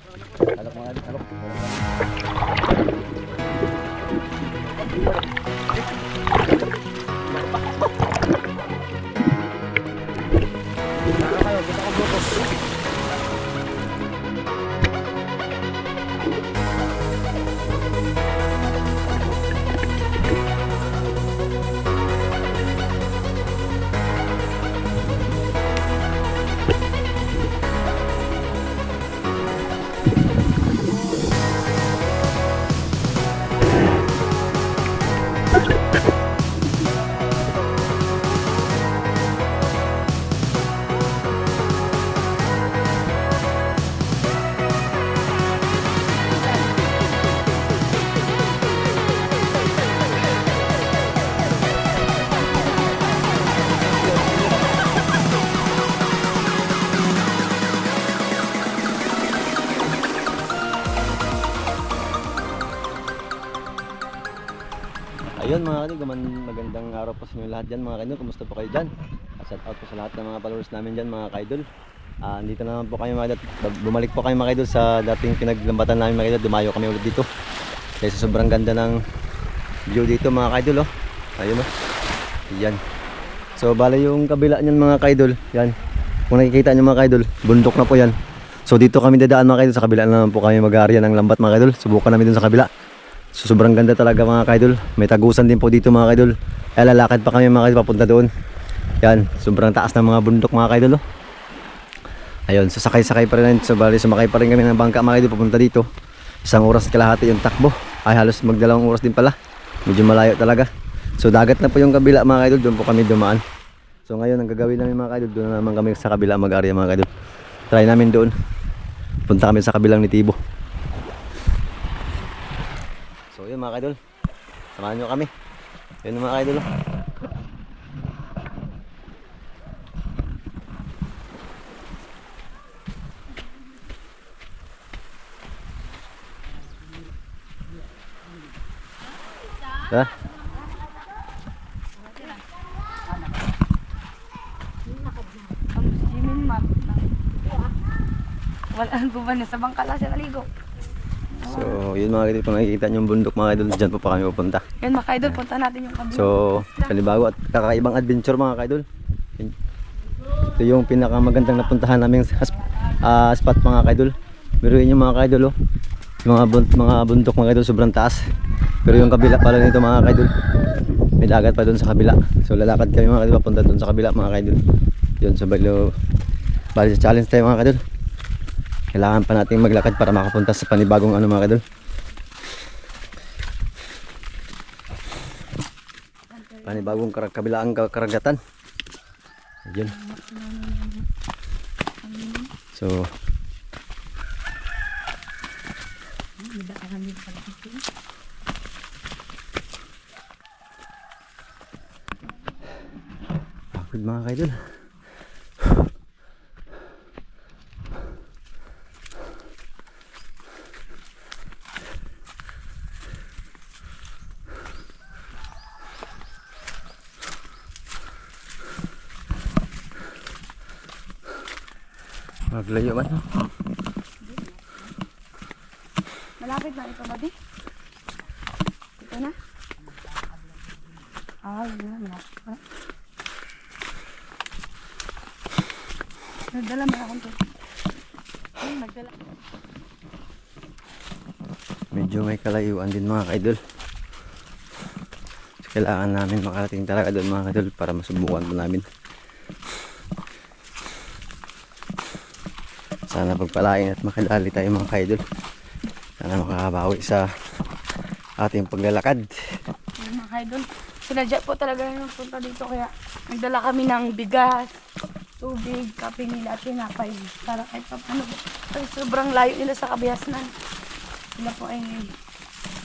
Alok mga idol, alok. Kayo, kita ko butos. Ayun mga kanil, magandang araw po sa inyo lahat dyan mga kanil. Kumusta po kayo dyan? Shout out po sa lahat ng mga followers namin dyan mga kaidol. Andito naman po kayo mga kaidol. Bumalik po kayo mga kaidol sa dating pinaglambatan namin mga kaidol. Dumayo kami ulit dito. Kasi sobrang ganda ng view dito mga kaidol. Ayun o. Yan. So bala yung kabila nyan mga kaidol. Yan. Kung nakikita nyo mga kaidol, bundok na po yan. So dito kami dadaan mga kaidol. Sa kabila naman po kami mag-aarya ng lambat mga kaidol. Subukan namin dun sa kabila. So, sobrang ganda talaga mga kaidol. May tagusan din po dito mga kaidol. Lalakad pa kami mga kaidol papunta doon. Yan, sobrang taas ng mga bundok mga kaidol. Ayun, sasakay-sakay pa rin. So bali sumakay pa rin kami ng bangka mga kaidol papunta dito. 1 oras kalahati yung takbo. Ay halos magdalawang oras din pala. Medyo malayo talaga. So dagat na po yung kabila mga kaidol. Doon po kami dumaan. So ngayon ang gagawin namin mga kaidol, doon na naman kami sa kabila mag-area mga kaidol. Try namin doon. Punta kami sa kabilang Nitibo. So yun mga kaidol, samahan nyo kami. Yun mga kaidol. Ha? Walaan po ba niya sa bangkala siya naligo? So yun mga kaidol, kung nakikita nyo yung bundok mga kaidol, dyan po pa kami pupunta. Yan mga kaidol, punta natin yung kabila. So panibago at kakaibang adventure mga kaidol. Ito yung pinakamagandang napuntahan naming spot mga kaidol. Biruin nyo mga kaidol, oh. Mga bundok mga kaidol, sobrang taas. Pero yung kabila pala nito mga kaidol, may dagat pa doon sa kabila. So lalakad kami mga kaidol papunta doon sa kabila mga kaidol. Yun, so bali sa challenge tayo mga kaidol. Kailangan pa natin maglakad para makapunta sa panibagong ano mga kaidol. Panibagong kabilaang karagatan. Ayun. So pagod mga kaidol. Maglayo ba? Malapit na ito ba di? Ito na? Yun na, malapit pa. Nagdala mo akong to. Nagdala. Medyo may kalayuan din mga kaidol. So, kailangan namin makarating talaga doon mga kaidol para masubukan po namin. Sana pagpalain at makadali tayo mga kaidol. Sana makakabawi sa ating paglalakad. Mga kaidol, sinadya po talaga yung punta dito kaya nagdala kami ng bigas, tubig, kape nila at tinapay para kahit pa paano kasi sobrang layo nila sa Kabiasnan. Sila po ay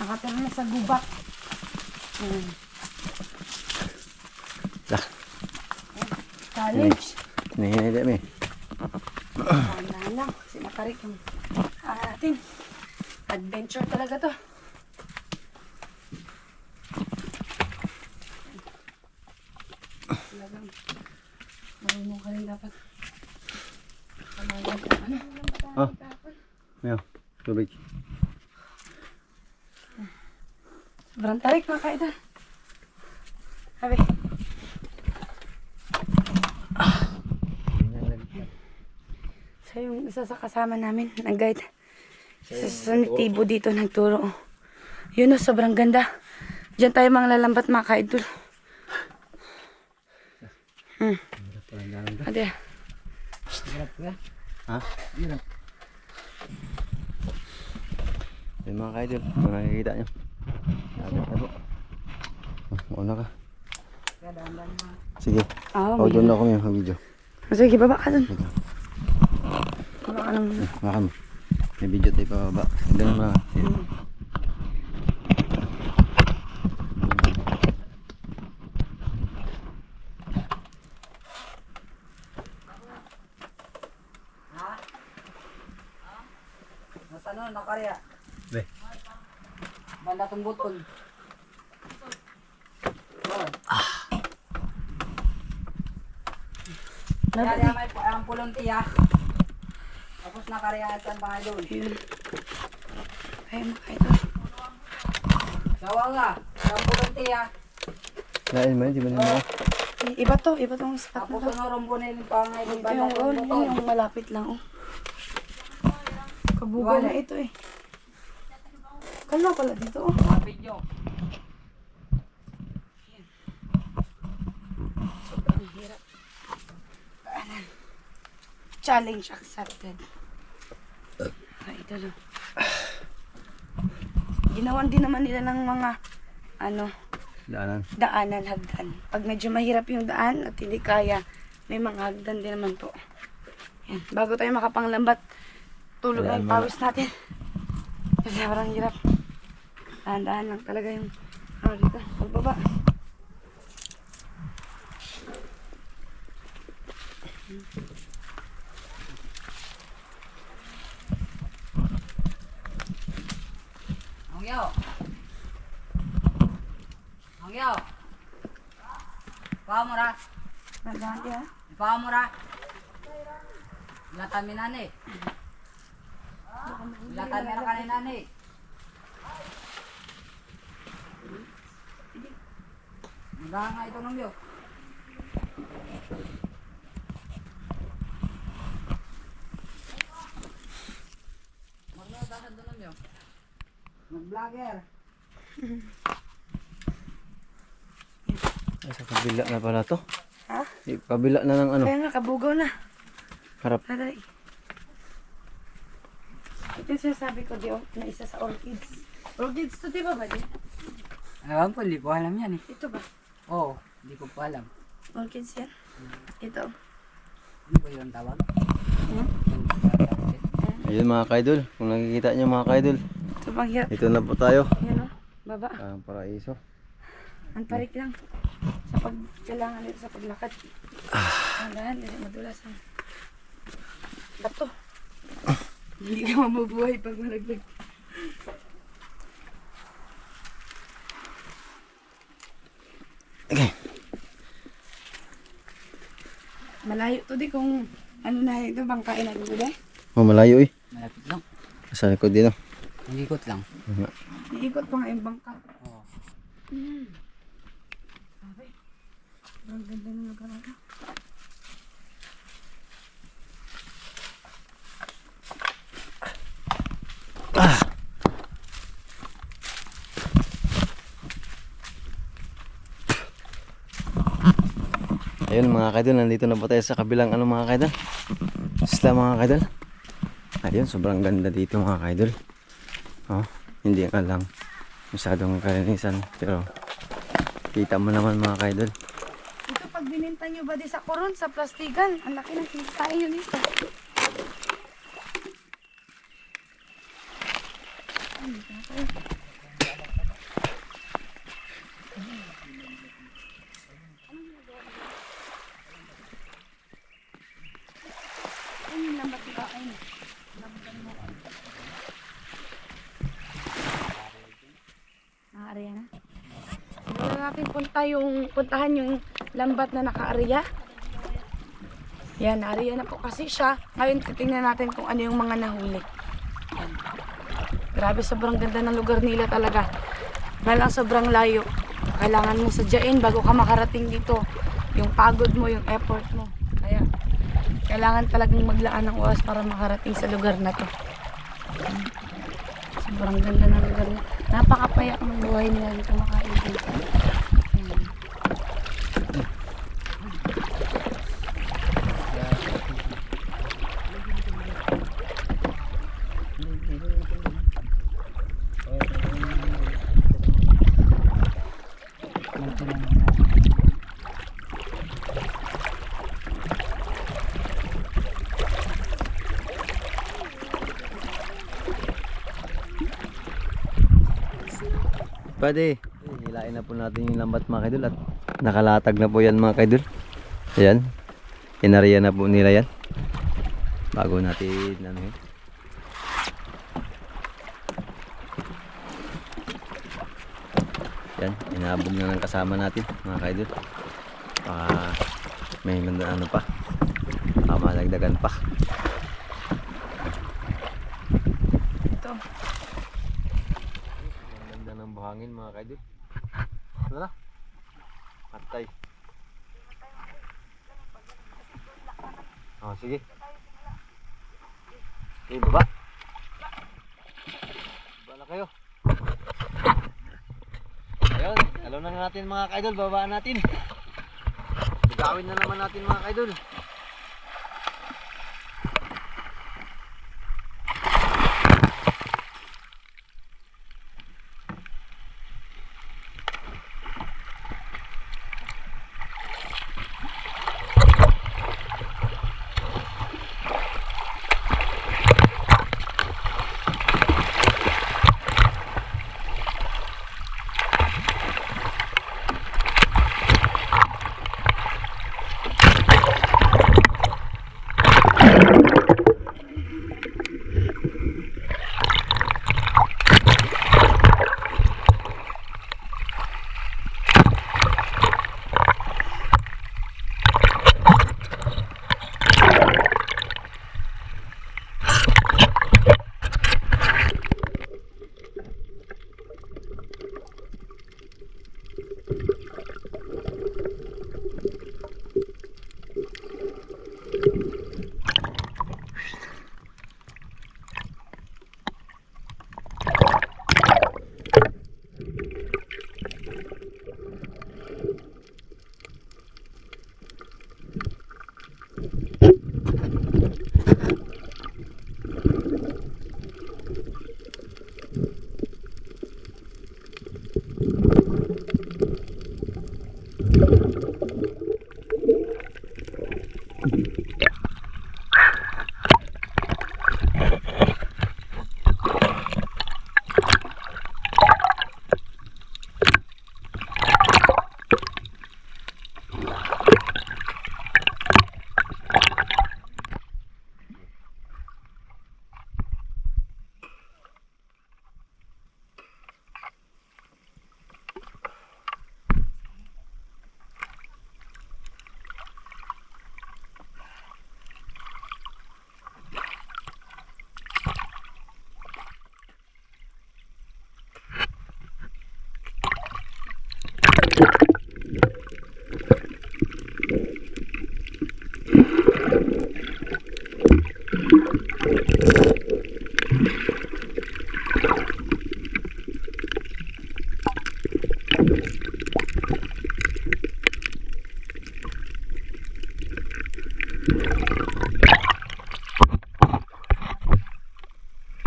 nakatira na sa gubat. Challenge. Hinahinay dami. Tandaan lang, kasi matarik yung ating adventure talaga to. Talagang marunong ka rin dapat. Ano? Ayan, tubig. Sobrang tarik mga kaidol. Sabi. Siya yung isa sa kasama namin, nag-guide. Sa sanitibo dito, nagturo. Yun o, sobrang ganda. Diyan tayo mga lalambat mga kaidol. Ate. Ha? Ayun mga kaidol, kung nakikita nyo. Agad na po. Mauna ka. Sige. Oh, Doon ako yung video. sige, baba ka dun. Baba ka nung... Baka mo. May video tayo pa baba. Ganun na. Nasaan na nakarya? Be. Banda tong butol. Kaya may ang pulong tiya. Tapos nakarya at ang bahay doon. Yun. Ay, mga kaidol. Gawa nga. Ang pulong tiya. Lain mo yun, di ba nyo mo? Iba tong spot na Tapos to. sunurong po na yung pangay ng Ito banda yung, tong butol. yung malapit lang, oh. Kabugaw na ito eh. Kala pala dito, oh. Mga video. Sobrang hirap. Paanan. Challenge accepted. Ay, ito lang. Ginawan din naman nila ng mga, daanan, hagdan. Pag medyo mahirap yung daan at hindi kaya, may mga hagdan din naman po. Yan. Bago tayo makapanglambat, tulog na yung pawis natin. Kasi parang hirap. Dahan-dahan lang talaga yung dito. Pagbaba. Hangyo. Hangyo. Paa mo ra. Dahan din ha. Paa mo ra. Latan mi nani. Latan mi ra kanina ni. Maganda nga ito ng yo. Maganda doon ng yo. Mag-vlogger. Ay, sa kabila na pala to. Ha? Kabila na ng ano. Kaya nga, kabugaw na. Harap. Dali. Ito yung sinasabi ko, na isa sa orchids. Orchids to, di ba ba? Di? Alam po, hindi ko alam yan eh. Ito ba? Oo, hindi ko pa alam. Orchids yan? Ito. Ano ba yung tawag? Ayun mga kaidol. Kung nakikita nyo mga kaidol. Ito bang hirap. Ito na po tayo. Yan o, baba. Ang paraiso. Ang tarik lang. Sa kailangan nito sa paglakad. Ang dahan, kasi madulas ang bato. Hindi ka mabubuhay pag malaglag. Okay. Malayo to di kung ano na ito, bangkain na ito ba? Malayo eh. Malapit lang. Sa likod din oh. Nangikot lang. Iikot pa nga yung bangka. Oo. Sabi, ang ganda ng lugar na ito. Ayun mga kaidol, nandito na po tayo sa kabilang ano mga kaidol. Isla mga kaidol. Ayun, sobrang ganda dito mga kaidol. Oh, hindi nga lang masyadong kalinisan, pero kita mo naman mga kaidol. Ito pag bininta nyo ba di sa koron, sa plastikan, ang laki ng kitain nyo dito. Ano yung lambat yung kakain? Naka-area na. Siguro natin puntahan yung lambat na naka-area. Yan, area na po kasi siya. Ngayon titingnan natin kung ano yung mga nahuli. Grabe, sobrang ganda ng lugar nila talaga. Dahil ang sobrang layo. Kailangan mo sadyain bago ka makarating dito. Yung pagod mo, yung effort mo. Kaya, kailangan talagang maglaan ng oras para makarating sa lugar na to. Sobrang ganda ng lugar nila. Napakapayak ng buhay nila dito mga kaibigan. Ayan. Pwede. Hilain na po natin yung lambat mga kaidol at nakalatag na po yan mga kaidol. Ayan. Inariya na po nila yan. Bago natin ano yun. Yan. Inabog na ng kasama natin mga kaidol. May ano pa. Malagdagan pa. Ito. Ang ganda ng buhangin mga kaidol. Ano na? Patay. Oh, sige. Sige, baba. Baba na kayo. Ayun, alaw na natin mga kaidol. Babaan natin. Gagawin na naman natin mga kaidol.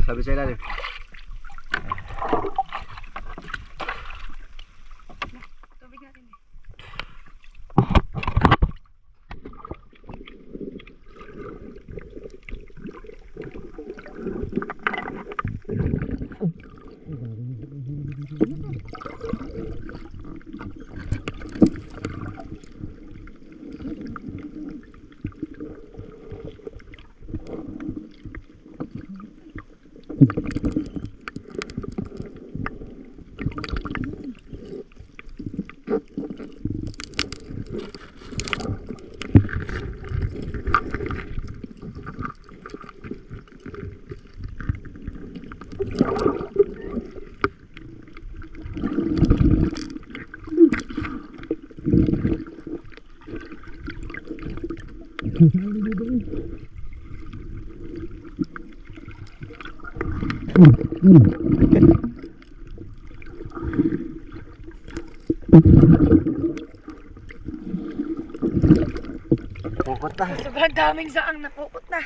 Sabi sa ilalim. Tubig natin eh. Pukot na. Sobrang daming saang napukot na.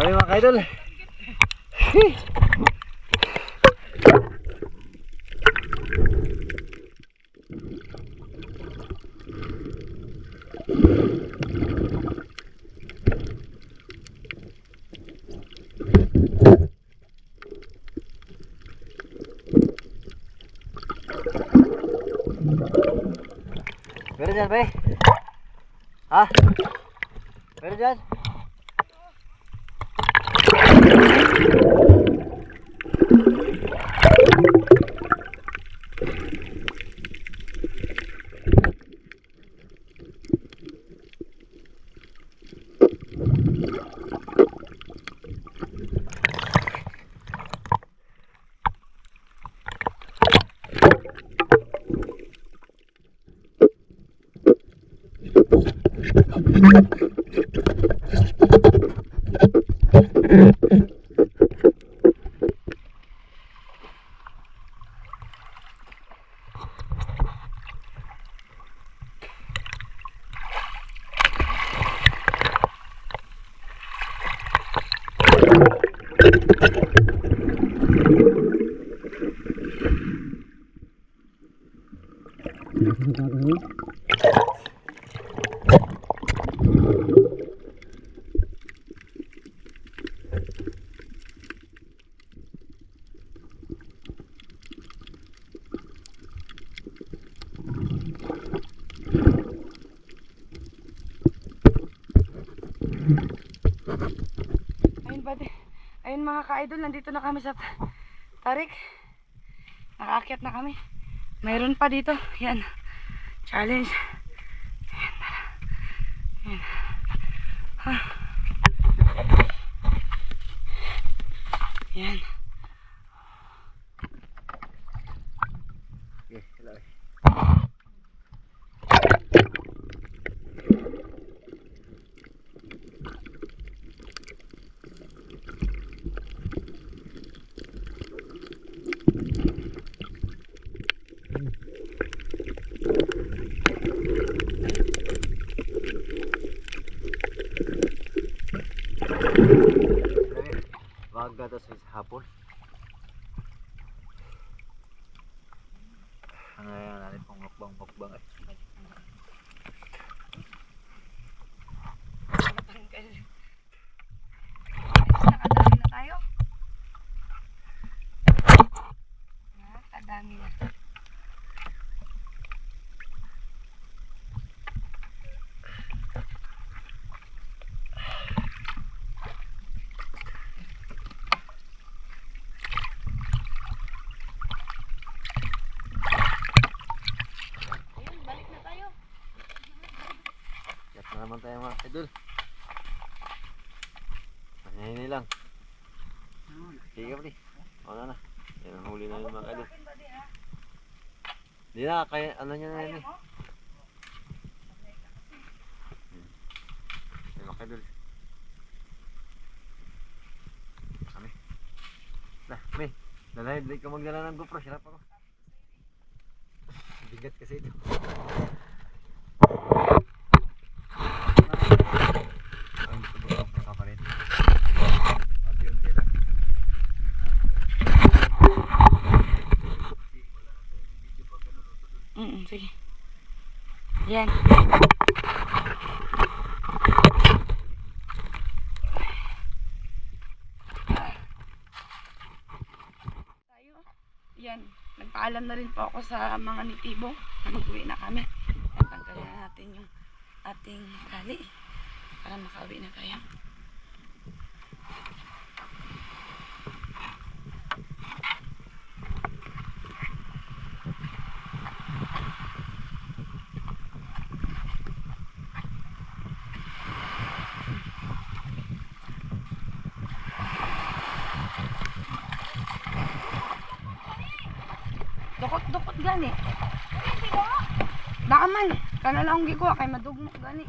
Dami mga kaidol. Meron dyan, bay? Ha? Meron dyan? Ayun mga ka-idol, nandito na kami sa Tarik. Nakaakyat na kami. Mayroon pa dito. Yan. Challenge. Yan. Yan. Ha. Yan. Okay, hello. Wag ka sa hapon. Ano yan natin pang mukbang eh. Nakadami na tayo. Nakadami na. Yak na naman tayo mga idol. Nangyay lang. Sige ka pali. Wala na. Yan ang huli na yun mga idol. Hindi na, kaya ano niya na yan eh. Yan mga idol. Kami. Nah, may. Nalahid ka magdala ng GoPro. Hirap ako. Bigat kasi ito. Unti-unti lang. Sige. Yan. Tayo. Yan. Nagpaalam na rin po ako sa mga nitibo na mag-uwi na kami. At tanggalin na natin yung ating tali para makauwi na tayo. Dukot-dukot gani. Daaman. Kana lang ang gikuha kay madugmok gani.